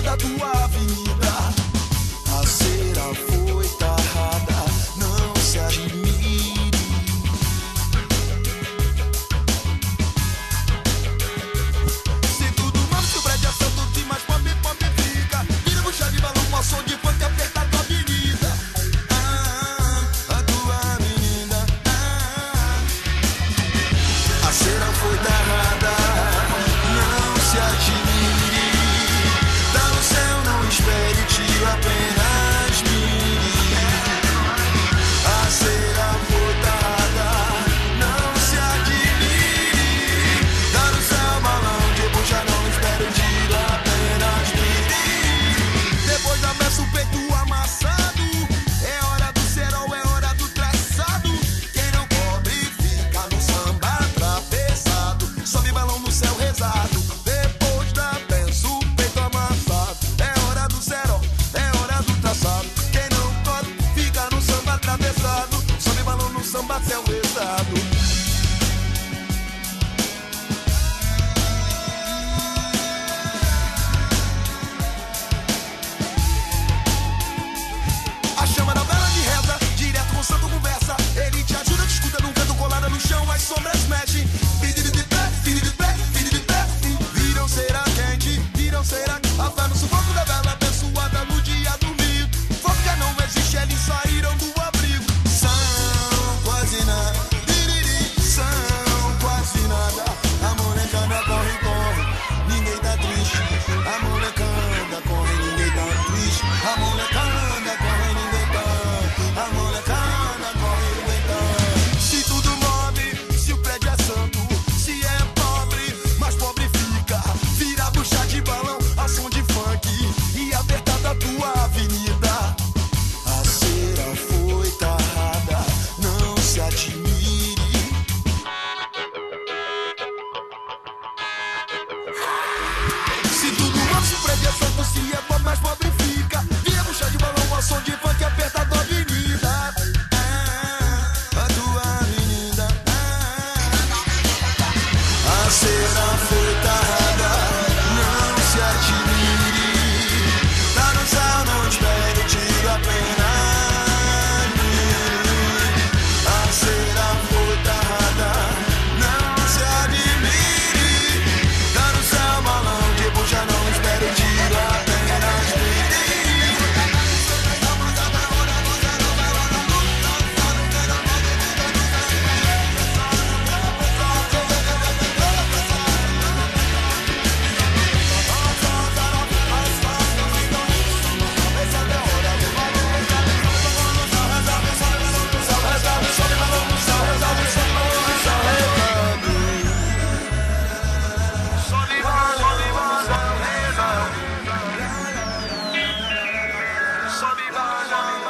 da tua avenida. A cera foi tarrada, não se admire. Se tudo mano, se o prédio é santo, que mais pobre fica. Vira bucha de balão, uma som de funk aperta a tua avenida. A tua avenida. A cera foi tarrada, não se admire. Tá no céu, não espere, tiro apenas mire. A cera foi tarrada, não se admire. Tá no céu, balão de bucha, não espere, tiro apenas mire. Depois da messa, o peito amassado, é hora do cerol, é hora do traçado. Quem não cobre fica no samba atravessado. Sobe balão no céu rezado. Depois da peça, o peito amassado, é hora do cerol, é hora do traçado. Quem não cobre fica no samba atravessado. Sobe balão no samba céu rezado. A chama da vela de reza, direto com o santo conversa. Ele te ajuda, te escuta num canto colada no chão, as sombras mexem. Filho de pé, filho de pé, filho de pé. Viram cera quente, viram cera. A fé no sufoco da vela abençoada no dia domingo. Fogo já não existe, eles saíram do abrigo. São quase nada, são quase nada. A molecada corre, corre, ninguém tá triste. A molecada corre, ninguém tá triste. A molecada corre, ninguém tá. A molecada corre, ninguém tá. Se tudo move, se o prédio é santo, se é pobre, mais pobre fica. Vira bucha de balão, a som de funk e apertada a tua avenida. A cera foi tarrada, não se admire. Se tudo move, se o prédio é santo, se é pobre, mais pobre fica. Vira bucha de balão, a som de funk e apertada a tua avenida. A tua avenida. A cera foi tarrada, não se admire. Tá no céu, não espere, tiro apenas mire. A cera foi tarrada, não se admire. Tá no céu, balão de bucha, não espere, tiro apenas mire. Sobe balão,